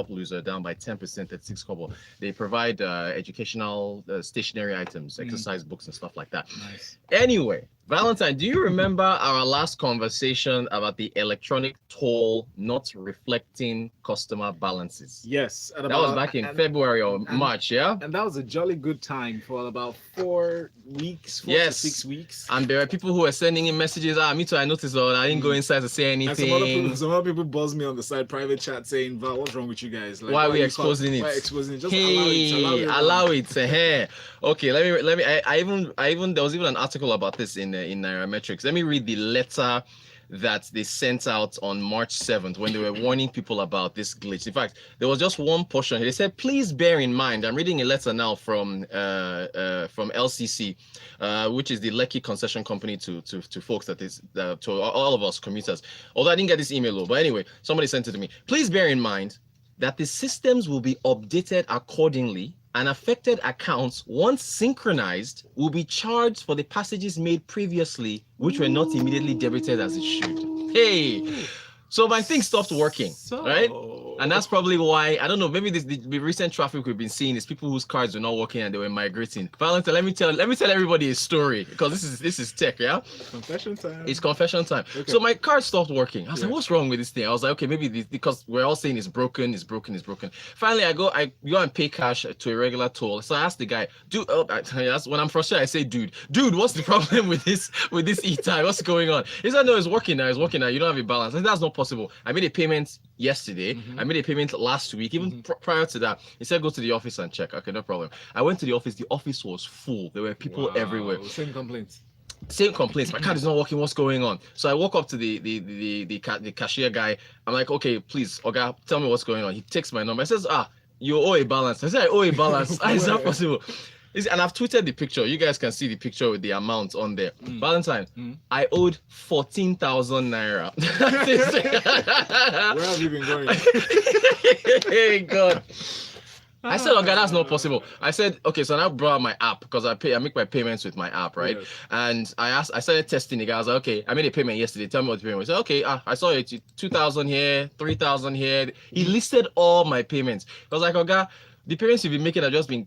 loser down by 10% at 6 kobo. They provide educational stationery items, exercise books and stuff like that. Nice. Anyway, Valentine, do you remember our last conversation about the electronic toll not reflecting customer balances? Yes. That was back in February or March, yeah? And that was a jolly good time for about 4 weeks, 4 to 6 weeks. And there were people who were sending in messages. Me too, I noticed, I didn't go inside to say anything. And some other people buzzed me on the side, private chat, saying, Val, what's wrong with you guys? Like, why are we exposing it? Why exposing it? Just allow it. Hey. Okay, let me. I even there was even an article about this in Nairametrics. Let me read the letter that they sent out on March 7th when they were warning people about this glitch. In fact, there was just one portion. They said, please bear in mind, I'm reading a letter now from LCC, which is the Lekki concession company to folks that is, to all of us commuters. Although I didn't get this email, though. But anyway, somebody sent it to me. Please bear in mind that the systems will be updated accordingly, and affected accounts, once synchronized, will be charged for the passages made previously, which were not immediately debited as it should. Hey, so my thing stopped working, right? And that's probably why, I don't know, maybe the recent traffic we've been seeing is people whose cards were not working and they were migrating. Valentine, let me tell everybody a story, because this is tech, yeah? Confession time. It's confession time. Okay. So my card stopped working. I was like, what's wrong with this thing? I was like, okay, maybe because we're all saying it's broken. Finally, I go and pay cash to a regular toll. So I asked the guy, dude, when I'm frustrated, I say, dude, what's the problem with this e-tag? What's going on? He said, no, it's working now. You don't have a balance. I said, that's not possible. I made a payment yesterday. I made a payment last week, even prior to that. He said, go to the office and check. Okay, no problem. I went to the office. The office was full. There were people everywhere. Same complaints. My card is not working. What's going on? So I walk up to the cashier guy. I'm like, okay, please, okay, tell me what's going on. He takes my number. He says, you owe a balance. I said, I owe a balance. How is that possible? And I've tweeted the picture. You guys can see the picture with the amount on there. Valentine, I owed 14,000 naira. Where have you been going? Hey, God. I said, okay, that's not possible. I said, okay, so now I brought out my app because I make my payments with my app, right? Yes. And I started testing the guy. I was like, okay, I made a payment yesterday. Tell me what the payment was. He said, okay, I saw it, 2,000 here, 3,000 here. He listed all my payments. I was like, okay, the payments you've been making have just been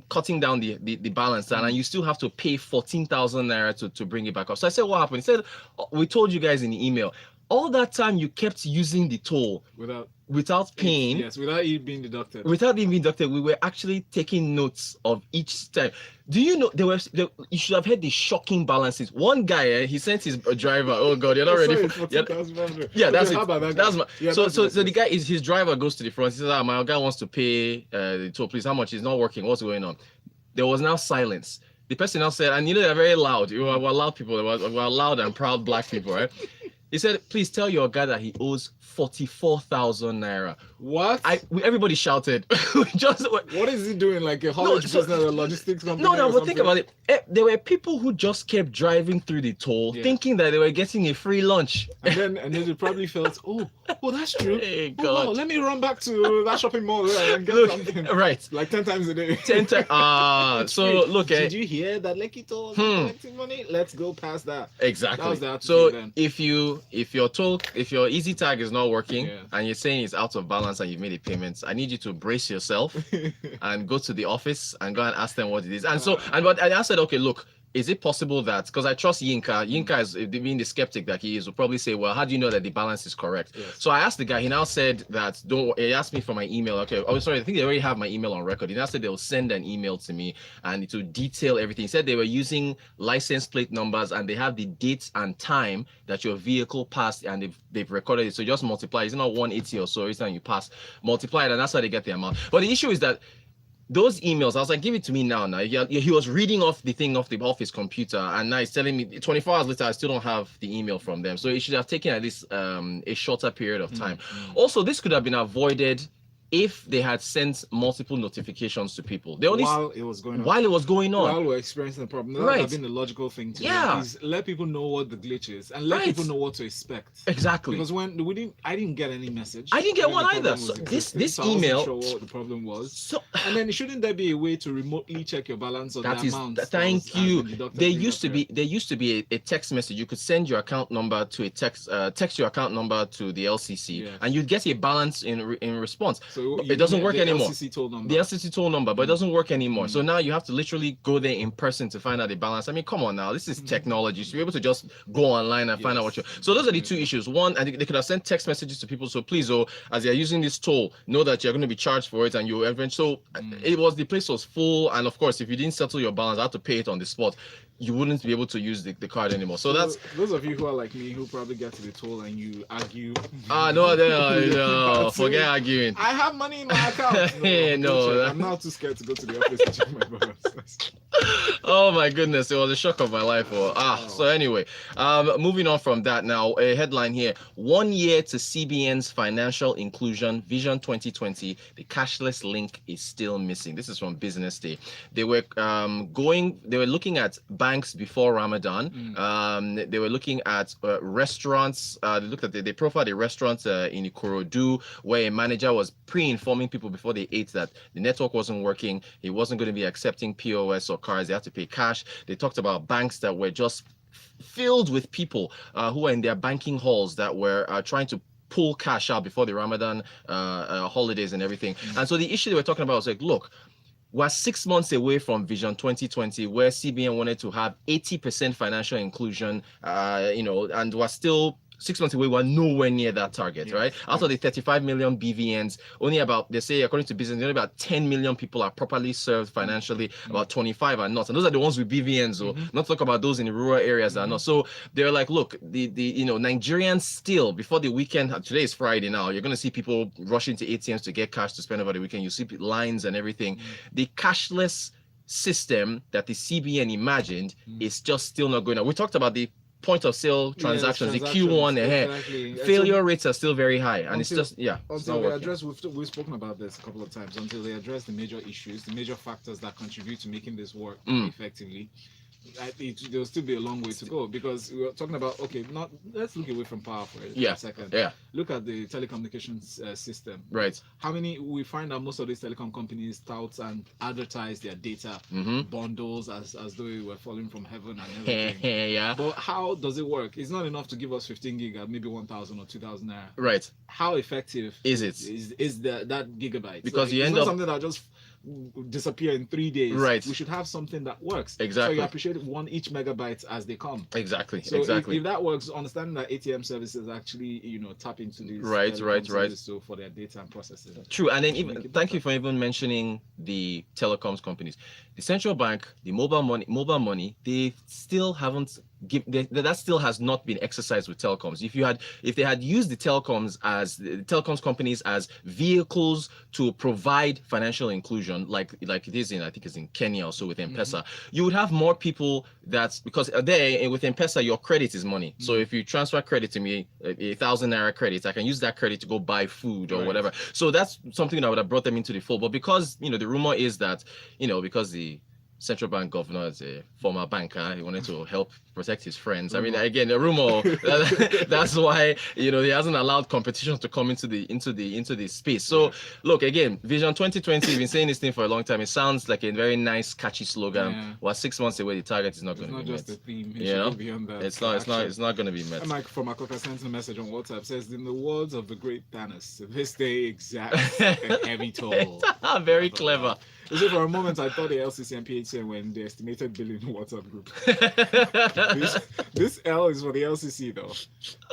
cutting down the balance, and you still have to pay 14,000 naira to bring it back up. So I said, what happened? He said, we told you guys in the email. All that time you kept using the toll without paying. Yes, without it being deducted. Without it being deducted, we were actually taking notes of each time. Do you know you should have heard the shocking balances. One guy, he sent his driver. Oh God, you're not ready for yeah, that's it. That's so the guy his driver goes to the front. He says, my guy wants to pay the toll. Please, how much? It's not working. What's going on? There was now silence. The person now said, and they're very loud. We're loud people. We're loud and proud black people, right? He said, please tell your guy that he owes 44,000 naira. What? Everybody shouted. What is he doing? Like a haulage business, a logistics company? No, but think about it. There were people who just kept driving through the toll, thinking that they were getting a free lunch. And then they probably felt, oh, that's true. Hey, God. Wow, let me run back to that shopping mall and get something. Right. Like 10 times a day. 10 times. So look, did you hear that Lekki toll is collecting money? Let's go past that. Exactly. That was so then. if your easy tag is not working and you're saying it's out of balance and you've made a payment, I need you to brace yourself and go to the office and go and ask them what it is. And but I said, okay, look, is it possible that, because I trust Yinka is being the skeptic that he is, will probably say, well, how do you know that the balance is correct? Yes. So I asked the guy, he now said that, he asked me for my email. Okay, oh, sorry, I think they already have my email on record. He now said they'll send an email to me and to detail everything. He said they were using license plate numbers and they have the dates and time that your vehicle passed and they've recorded it. So just multiply, it's not 180 or so, each time you pass, multiply it, and that's how they get the amount. But the issue is that those emails, I was like, give it to me now. He was reading off the thing off his computer, and now he's telling me 24 hours later, I still don't have the email from them. So it should have taken at least a shorter period of time. Also, this could have been avoided if they had sent multiple notifications to people. They only while it was going on. While it was going on. While we're experiencing the problem. That would have been the logical thing to do. Is let people know what the glitch is and let people know what to expect. Exactly. Because I didn't get any message. I didn't get one either. So this email. I wasn't sure what the problem was. And then shouldn't there be a way to remotely check your balance or the amount? Thank you. There used to be a text message. You could send your account number to a text your account number to the LCC, and you'd get a balance in response. So it doesn't work anymore. The LCC toll number, but it doesn't work anymore. So now you have to literally go there in person to find out the balance. I mean, come on now, this is technology. You should be able to just go online and find out what you're. So those are the two issues. One, I think they could have sent text messages to people. So please, as you're using this toll, know that you're going to be charged for it, and you eventually. So the place was full, and of course, if you didn't settle your balance, I had to pay it on the spot. You wouldn't be able to use the card anymore. So that's those of you who are like me who probably get to the toll and you argue. No, forget arguing. I have money in my account. I'm now too scared to go to the office to check my balance. Oh my goodness, it was a shock of my life. So anyway, moving on from that now, a headline here: 1 year to CBN's financial inclusion vision 2020. The cashless link is still missing. This is from Business Day. They were looking at banks before Ramadan. They were looking at restaurants. They profiled a restaurant in Ikorodu where a manager was pre-informing people before they ate that the network wasn't working. He wasn't going to be accepting POS or cards. They had to pay cash. They talked about banks that were just filled with people who were in their banking halls that were trying to pull cash out before the Ramadan holidays and everything. And so the issue they were talking about was like, look, we're 6 months away from Vision 2020, where CBN wanted to have 80% financial inclusion, and we're still 6 months away. We're nowhere near that target, right? Out of the 35 million BVNs, only about, they say, according to business, only about 10 million people are properly served financially, about 25 are not. And those are the ones with BVNs, not talk about those in the rural areas that are not. So they're like, look, the Nigerians still, before the weekend, today is Friday now, you're going to see people rushing to ATMs to get cash to spend over the weekend. You see lines and everything. The cashless system that the CBN imagined is just still not going on. We talked about the point of sale transactions, the Q1 exactly. Failure rates are still very high, and until they address. We've spoken about this a couple of times. Until they address the major issues, the major factors that contribute to making this work effectively, there'll still be a long way to go, because we're talking about, let's look away from power for a second. Look at the telecommunications system. Right. How many we find that most of these telecom companies tout and advertise their data bundles as though we were falling from heaven and everything. But how does it work? It's not enough to give us 15 gig at maybe 1,000 or 2,000 naira. Right. How effective is it? Is that gigabyte? Because you end up something that just disappear in 3 days. Right. We should have something that works. Exactly. So you appreciate each megabyte as they come. Exactly. So if that works, understanding that ATM services actually tap into these right. So for their data and processing. True. And then thank you for even mentioning the telecoms companies. The central bank, the mobile money, they still haven't that still has not been exercised with telecoms. If they had used the telecoms companies as vehicles to provide financial inclusion, like it is I think it's in Kenya also with M-Pesa, you would have more people because there with M-Pesa your credit is money. So if you transfer credit to me, 1,000 naira credit, I can use that credit to go buy food or whatever. So that's something that would have brought them into the fold. But because the rumor is that because the central bank governor is a former banker, he wanted to help protect his friends. I mean, again, a rumor. That's why he hasn't allowed competition to come into the space. So look, again, Vision 2020. We've been saying this thing for a long time. It sounds like a very nice, catchy slogan. We're 6 months away. The target is not going to be met. It's not just a theme. It's not going to be met. Mike from Akoka sent a message on WhatsApp. Says, in the words of the great Thanos, this day exacts a heavy toll. Very clever. So for a moment, I thought the LCC and PHCN were in the estimated billion WhatsApp group. This L is for the LCC, though.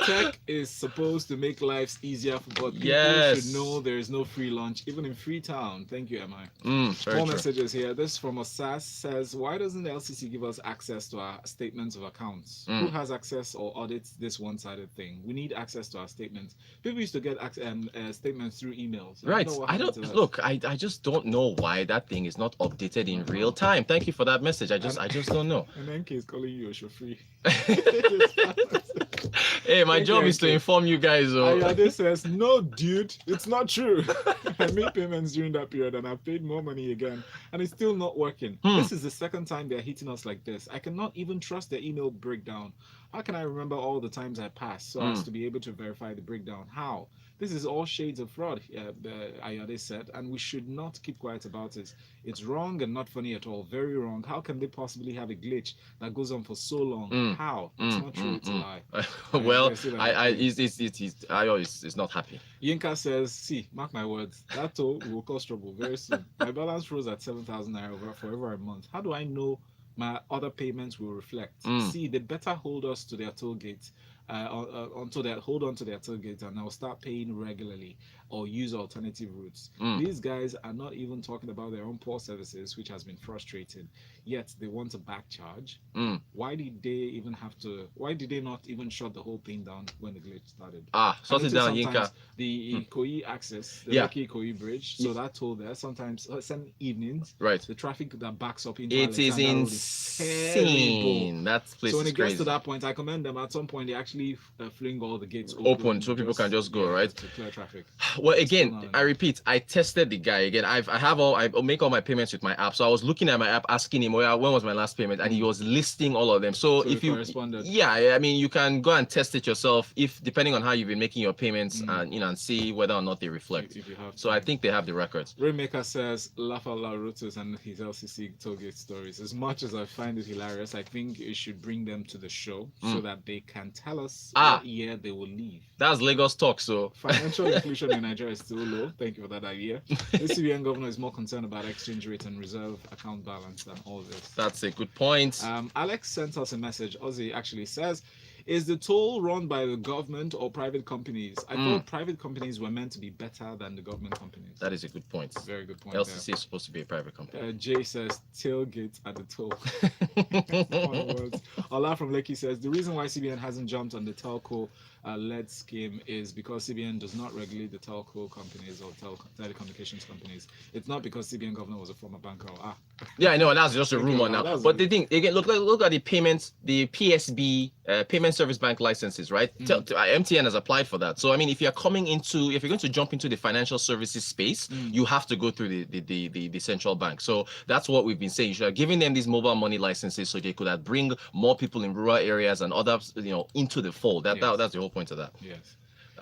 Tech is supposed to make lives easier, but people should know there is no free lunch, even in Freetown. Thank you, MI. More messages here. This from Osas says, why doesn't the LCC give us access to our statements of accounts? Who has access or audits this one-sided thing? We need access to our statements. People used to get statements through emails. I just don't know why that thing is not updated in real time. Thank you for that message. I just don't know. And NK is calling you a chauffeur. Hey, my job is to inform you guys. Ayade says, no, dude, it's not true. I made payments during that period and I've paid more money again and it's still not working. This is the second time they're hitting us like this. I cannot even trust their email breakdown. How can I remember all the times I passed so as to be able to verify the breakdown? How? This is all shades of fraud, Ayade said, and we should not keep quiet about it. It's wrong and not funny at all. Very wrong. How can they possibly have a glitch that goes on for so long? How? It's not true. It's a lie. Well, it's not happy. Yinka says, see, mark my words, that toll will cause trouble very soon. My balance rose at 7,000 naira for over a month. How do I know my other payments will reflect? See, they better hold us to their toll gate. Hold on to their toll gate and I'll start paying regularly or use alternative routes. These guys are not even talking about their own poor services, which has been frustrating, yet they want a back charge. Why did they not even shut the whole thing down when the glitch started? Shut it down, Yinka. The Ikoyi access, the Lekki Ikoyi bridge, so that toll there, sometimes some evenings, right, the traffic that backs up into it is insane. That place. So when it gets to that point, I commend them. At some point, they actually fling all the gates open so people can just go, right? To clear traffic. Well, again, I repeat, I tested the guy again. I make all my payments with my app. So I was looking at my app, asking him, well, when was my last payment? And he was listing all of them. So if you, I mean, you can go and test it yourself, if depending on how you've been making your payments, and and see whether or not they reflect. If you have so I think they have the records. Rainmaker says, laugh out loud, Rotus and his LCC tollgate stories. As much as I find it hilarious, I think it should bring them to the show so that they can tell us what year they will leave. That's Lagos talk. So financial inclusion in Nigeria is still low. Thank you for that idea. The CBN governor is more concerned about exchange rate and reserve account balance than all this. That's a good point. Alex sent us a message. Ozzy actually says, is the toll run by the government or private companies? I thought private companies were meant to be better than the government companies. That is a good point. Very good point. LCC is supposed to be a private company. Jay says, tailgate at the toll. Ola from Lekki says, the reason why CBN hasn't jumped on the telco led scheme is because CBN does not regulate the telco companies or telecommunications companies. It's not because CBN governor was a former banker. Yeah, I know, that's just a rumor now. But the thing, again, look at the payments, the PSB, payment service bank licenses, right? MTN has applied for that. So I mean, if you're going to jump into the financial services space, you have to go through the central bank. So that's what we've been saying. You should have given them these mobile money licenses so they could bring more people in rural areas and others, into the fold. That's the whole point of that. Yes.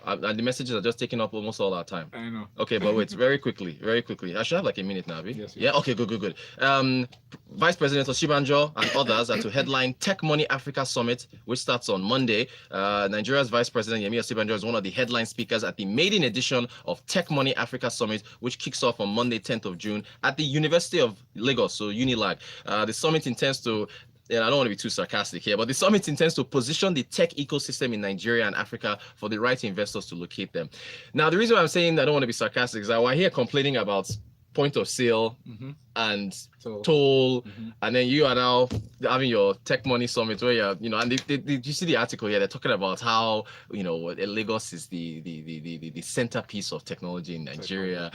And the messages are just taking up almost all our time. I know. Okay, but wait, very quickly. I should have like a minute now, Abby. Yes. Yeah. Okay. Good. Vice President Oshibanjo and others are to headline Tech Money Africa Summit, which starts on Monday. Nigeria's Vice President Yemi Oshibanjo is one of the headline speakers at the maiden edition of Tech Money Africa Summit, which kicks off on Monday, 10th of June at the University of Lagos, so Unilag. The summit intends to I don't want to be too sarcastic here, but the summit intends to position the tech ecosystem in Nigeria and Africa for the right investors to locate them. Now, the reason why I'm saying I don't want to be sarcastic is that we're here complaining about point of sale and toll, and then you are now having your Tech Money Summit where you're, and did you see the article here? They're talking about how Lagos is the centerpiece of technology in Nigeria.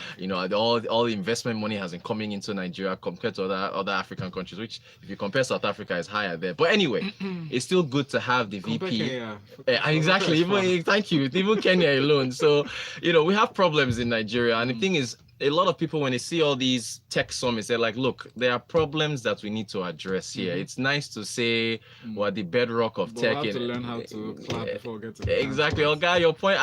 All the investment money has been coming into Nigeria compared to other African countries, which if you compare South Africa is higher there. But anyway, it's still good to have the VP. Exactly. Thank you. Even Kenya alone. So we have problems in Nigeria, and the thing is, a lot of people, when they see all these tech summits, they're like, look, there are problems that we need to address here. It's nice to say what the bedrock of tech. We have to learn how to clap before we get to exactly. Okay, your point.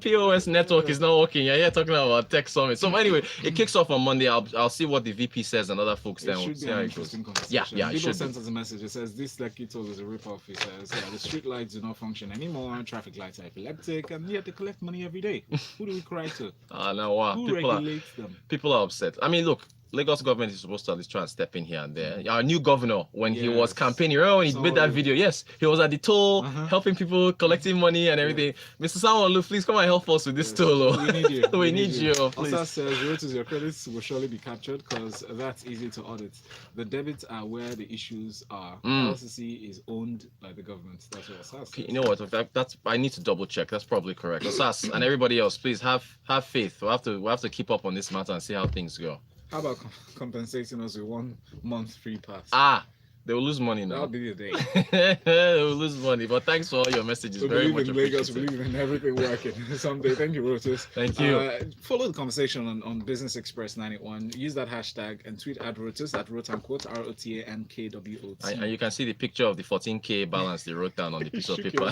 POS network is not working. You're here talking about tech summit. So anyway, it kicks off on Monday. I'll see what the VP says and other folks. It should be an interesting conversation. Yeah. People sent us a message. It says this Lekki toll is a rip-off. It says the street lights do not function anymore. Traffic lights are epileptic, and yet they collect money every day. Who do we cry to? Who regulates them? People are upset. I mean, look, Lagos government is supposed to at least try and step in here and there. Our new governor, when he was campaigning, remember when he made that video? Yes, he was at the toll, helping people, collecting money and everything. Mr. Sanwo-Olu, please come and help us with this toll. We need you. we need you. Please. Also says, Rotus, your credits will surely be captured because that's easy to audit. The debits are where the issues are. LCC is owned by the government. That's what Osas says. You know what? That's I need to double check. That's probably correct. Osas and everybody else, please have faith. We have to keep up on this matter and see how things go. How about compensating us with 1 month free pass? They will lose money That'll now. be the day. They will lose money. But thanks for all your messages. We Very believe much in Lagos, appreciated. we believe in everything working someday. Thank you, Rotus. Thank you. Follow the conversation on Business Express 91. Use that hashtag and tweet at Rotus at Rotanquote, ROTANKWOT. And you can see the picture of the 14K balance they wrote down on the piece of Shook paper.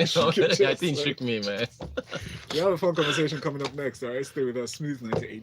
Shook your I think chest, it shook me, man. We have a fun conversation coming up next. All right, stay with us. Smooth 98.